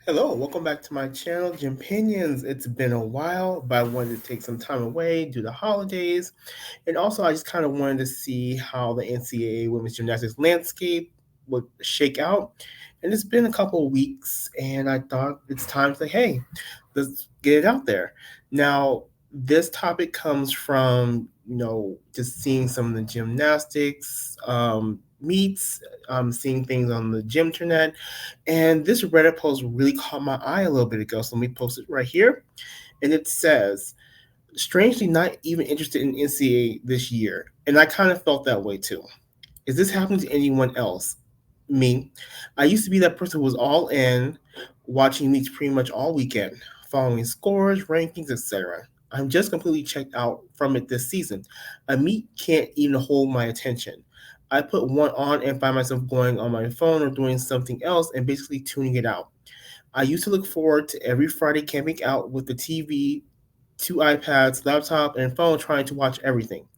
Hello, welcome back to my channel, Gympinions. It's been a while, but I wanted to take some time away due to the holidays. And also, I just kind of wanted to see how the NCAA women's gymnastics landscape would shake out. And it's been a couple of weeks, and I thought it's time to say, hey, let's get it out there. Now, this topic comes from, just seeing some of the gymnastics meets, seeing things on the gym internet, and this Reddit post really caught my eye a little bit ago. So let me post it right here. And it says, strangely not even interested in NCAA this year. And I kind of felt that way too. Is this happening to anyone else? Me. I used to be that person who was all in, watching meets pretty much all weekend, following scores, rankings, etc. I'm just completely checked out from it this season. A meet can't even hold my attention. I put one on and find myself going on my phone or doing something else and basically tuning it out. I used to look forward to every Friday camping out with the TV, two iPads, laptop, and phone trying to watch everything.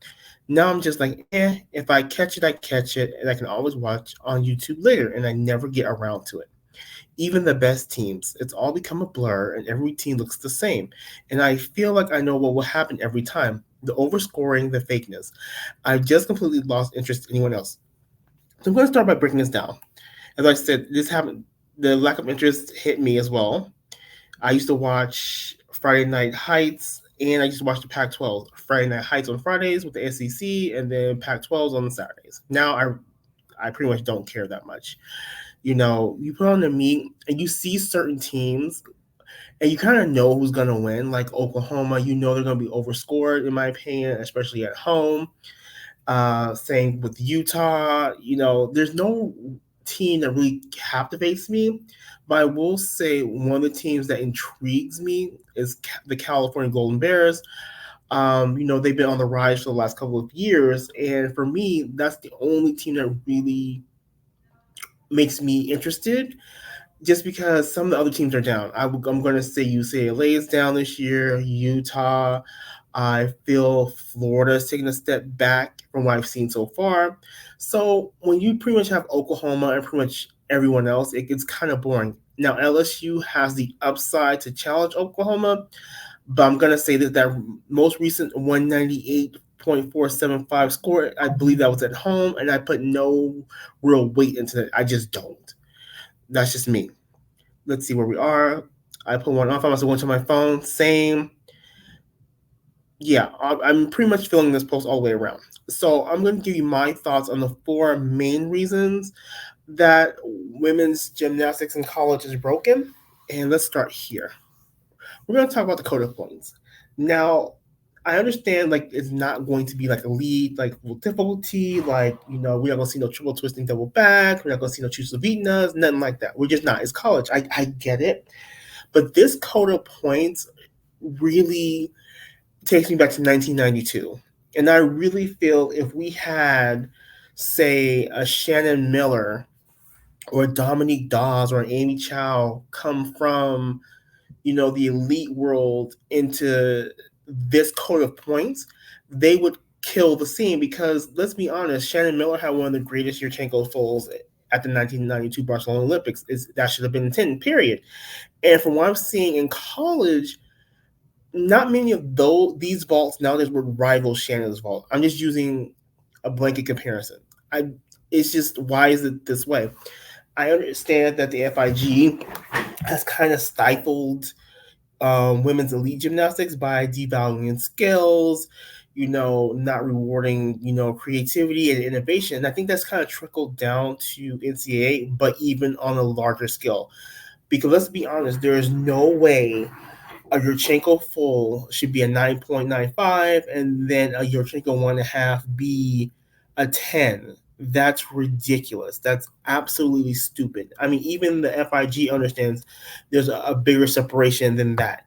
Now I'm just like, if I catch it, I catch it, and I can always watch on YouTube later, and I never get around to it. Even the best teams, it's all become a blur, and every team looks the same. And I feel like I know what will happen every time. The overscoring, the fakeness. I've just completely lost interest in anyone else. So I'm going to start by breaking this down. As I said, this happened. The lack of interest hit me as well. I used to watch Friday Night Heights, and I used to watch the Pac-12. Friday Night Heights on Fridays with the SEC, and then Pac-12s on the Saturdays. Now I pretty much don't care that much. You put on the meet, and you see certain teams, and you kind of know who's gonna win. Like Oklahoma, they're gonna be overscored, in my opinion, especially at home. Same with Utah. There's no team that really captivates me, but I will say one of the teams that intrigues me is the California Golden Bears. They've been on the rise for the last couple of years, and for me, that's the only team that really makes me interested. Just because some of the other teams are down, I'm going to say UCLA is down this year, Utah. I feel Florida is taking a step back from what I've seen so far. So when you pretty much have Oklahoma and pretty much everyone else, it gets kind of boring. Now LSU has the upside to challenge Oklahoma, but I'm gonna say that most recent 198.475 score, I believe that was at home, and I put no real weight into it. I just don't. That's just me. Let's see where we are. I put one off. I also went to my phone. Same. Yeah, I'm pretty much filling this post all the way around. So I'm going to give you my thoughts on the four main reasons that women's gymnastics in college is broken. And let's start here. We're going to talk about the code of points. Now, I understand like it's not going to be like elite, like difficulty, like we're not gonna see no triple twisting double back, we're not gonna see no Chusovitas, nothing like that. We're just not. It's college. I get it. But this code of points really takes me back to 1992. And I really feel if we had, say, a Shannon Miller or a Dominique Dawes or an Amy Chow come from, the elite world into this code of points, they would kill the scene because let's be honest, Shannon Miller had one of the greatest Yurchenko falls at the 1992 Barcelona Olympics. That should have been 10, period. And from what I'm seeing in college, not many of these vaults nowadays would rival Shannon's vault. I'm just using a blanket comparison. It's just, why is it this way? I understand that the FIG has kind of stifled women's elite gymnastics by devaluing skills, not rewarding, creativity and innovation. And I think that's kind of trickled down to NCAA, but even on a larger scale. Because let's be honest, there is no way a Yurchenko full should be a 9.95 and then a Yurchenko 1.5 be a 10. That's ridiculous. That's absolutely stupid. I mean, even the FIG understands there's a bigger separation than that.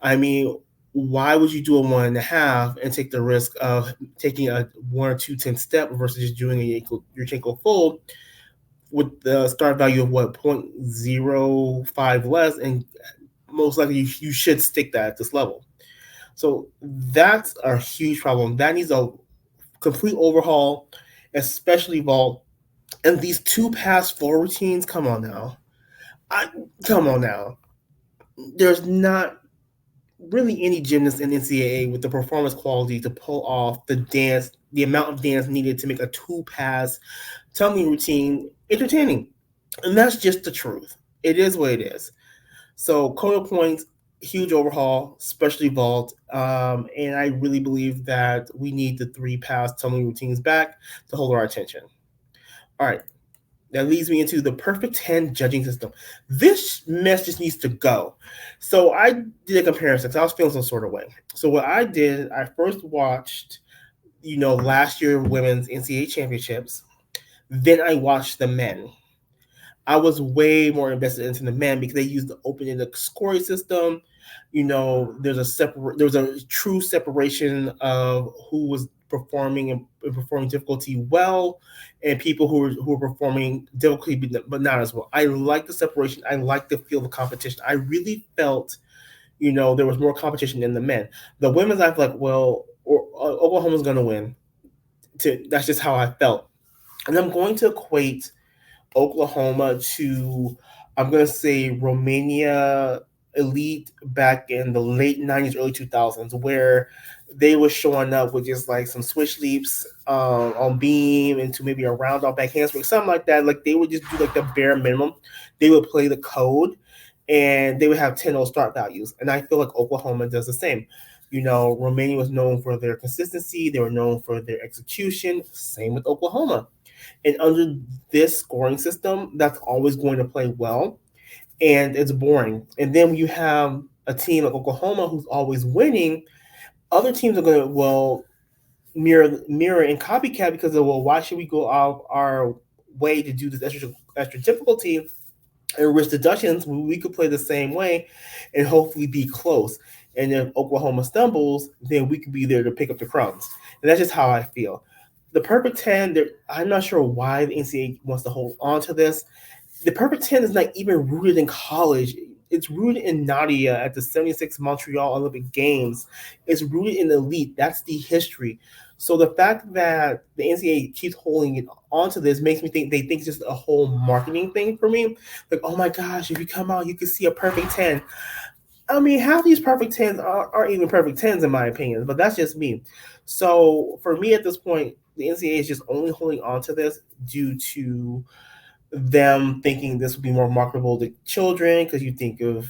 I mean, why would you do a 1.5 and take the risk of taking a 1 or 2 10 step versus just doing a Yurchenko full with the start value of what, 0.05 less, and most likely you should stick that at this level. So that's a huge problem. That needs a complete overhaul, especially vault. And these two pass four routines, come on now. I, come on now. There's not really any gymnast in NCAA with the performance quality to pull off the dance, the amount of dance needed to make a two-pass tumbling routine entertaining. And that's just the truth. It is what it is. So Coda Points, huge overhaul, especially vault. And I really believe that we need the three-pass tumbling routines back to hold our attention. All right, that leads me into the perfect 10 judging system. This mess just needs to go. So I did a comparison because I was feeling some sort of way. So what I did, I first watched, last year women's NCAA championships. Then I watched the men. I was way more invested into the men because they used the open-ended scoring system. There was a true separation of who was performing and performing difficulty well, and people who were performing difficulty but not as well. I like the separation. I like the feel of competition. I really felt, there was more competition in the men. The women's, I feel like, Oklahoma's going to win. That's just how I felt, and I'm going to equate Oklahoma to, I'm going to say, Romania elite back in the late 90s, early 2000s, where they were showing up with just like some switch leaps on beam into maybe a round off back handspring, something like that. Like they would just do like the bare minimum. They would play the code and they would have 10-0 start values. And I feel like Oklahoma does the same. Romania was known for their consistency. They were known for their execution. Same with Oklahoma. And under this scoring system, that's always going to play well, and it's boring. And then when you have a team like Oklahoma who's always winning, other teams are going to mirror and copycat because of, why should we go out our way to do this extra difficulty and risk deductions when we could play the same way and hopefully be close. And if Oklahoma stumbles, then we could be there to pick up the crumbs. And that's just how I feel. The perfect 10, I'm not sure why the NCAA wants to hold on to this. The perfect 10 is not even rooted in college. It's rooted in Nadia at the 76 Montreal Olympic Games. It's rooted in elite. That's the history. So the fact that the NCAA keeps holding it onto this makes me think they think it's just a whole marketing thing for me. Like, oh my gosh, if you come out, you can see a perfect 10. I mean, half these perfect 10s aren't even perfect 10s in my opinion, but that's just me. So for me at this point, the NCAA is just only holding on to this due to them thinking this would be more marketable to children because you think of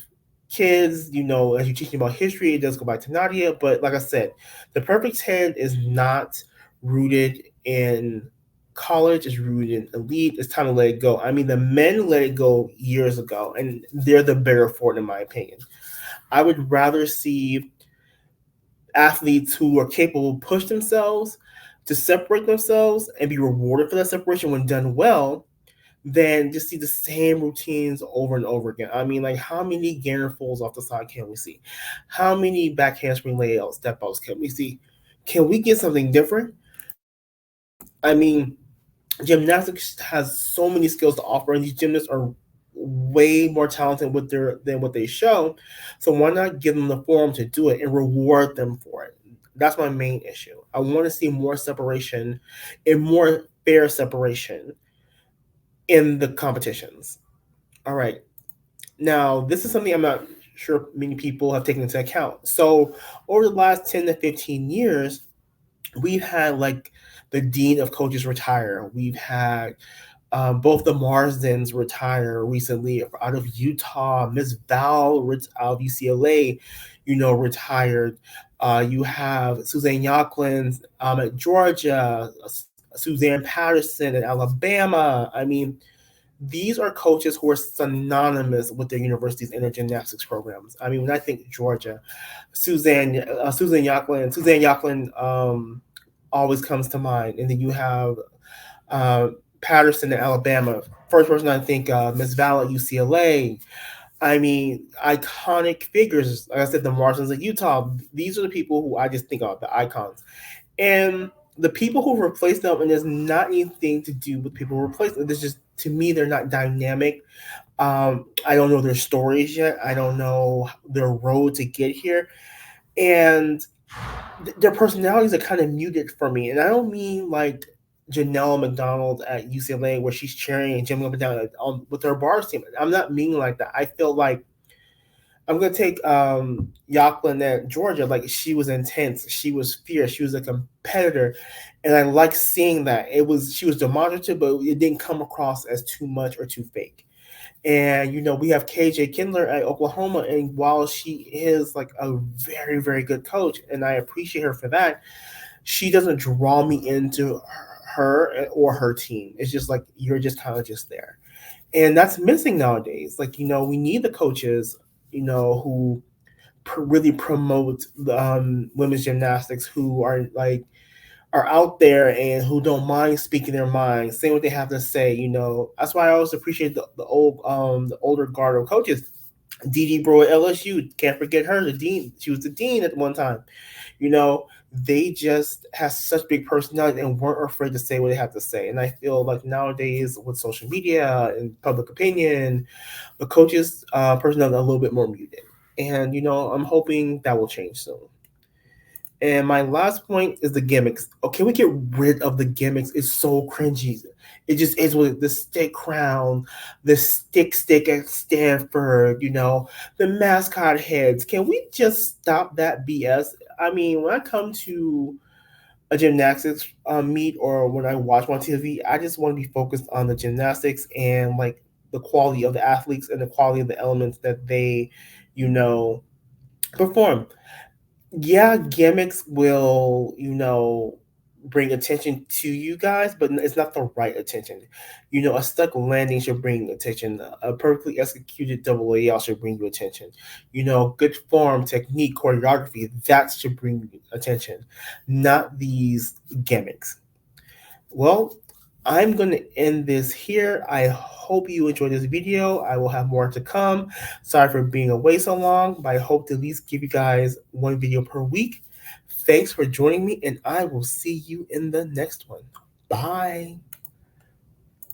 kids, as you're teaching about history, it does go back to Nadia. But like I said, the perfect 10 is not rooted in college, it's rooted in elite. It's time to let it go. I mean, the men let it go years ago, and they're the better for it, in my opinion. I would rather see athletes who are capable push themselves to separate themselves and be rewarded for that separation when done well than just see the same routines over and over again. I mean, like, how many Gainer folds off the side can we see? How many back handspring layouts, step outs can we see? Can we get something different? I mean, gymnastics has so many skills to offer, and these gymnasts are way more talented than what they show. So why not give them the forum to do it and reward them for it? That's my main issue. I want to see more separation and more fair separation in the competitions. All right. Now, this is something I'm not sure many people have taken into account. So, over the last 10 to 15 years, we've had like the dean of coaches retire. We've had both the Marsdens retire recently out of Utah. Miss Val out of UCLA, retired. You have Suzanne Yacklin at Georgia, Suzanne Patterson at Alabama. I mean, these are coaches who are synonymous with their universities and their gymnastics programs. I mean, when I think Georgia, Suzanne Yacklin always comes to mind, and then you have Patterson in Alabama. First person I think, Miss Val at UCLA. I mean, iconic figures. Like I said, the Marsdens at Utah. These are the people who I just think of, the icons. And the people who replace them, and there's not anything to do with people who replace them. There's just, to me, they're not dynamic. I don't know their stories yet. I don't know their road to get here. And their personalities are kind of muted for me. And I don't mean like Janelle McDonald at UCLA where she's cheering and jumping up and down with her bars team. I'm not meaning like that. I feel like I'm gonna take Yoklin at Georgia. Like she was intense, she was fierce, she was a competitor, and I like seeing that. She was demonstrative, but it didn't come across as too much or too fake. And we have KJ Kindler at Oklahoma, and while she is like a very very good coach, and I appreciate her for that, she doesn't draw me into her or her team. It's just like you're just kind of just there, and that's missing nowadays. Like we need the coaches, who really promote women's gymnastics, who are like are out there and who don't mind speaking their mind, saying what they have to say. That's why I always appreciate the older guard of coaches. Dee Bro at LSU, can't forget her, the dean. She was the dean at one time. You know, they just have such big personality and weren't afraid to say what they have to say. And I feel like nowadays with social media and public opinion, the coaches' personality are a little bit more muted. And I'm hoping that will change soon. And my last point is the gimmicks. Okay, we get rid of the gimmicks. It's so cringy. It just is with the stick crown, the stick at Stanford, the mascot heads. Can we just stop that BS? I mean, when I come to a gymnastics meet or when I watch on TV, I just want to be focused on the gymnastics and like the quality of the athletes and the quality of the elements that they, you know, perform. Yeah, gimmicks will, bring attention to you guys, but it's not the right attention. A stuck landing should bring attention. A perfectly executed double AL should bring you attention. Good form, technique, choreography, that should bring you attention, not these gimmicks. Well, I'm going to end this here. I hope you enjoyed this video. I will have more to come. Sorry for being away so long, but I hope to at least give you guys one video per week. Thanks for joining me, and I will see you in the next one. Bye.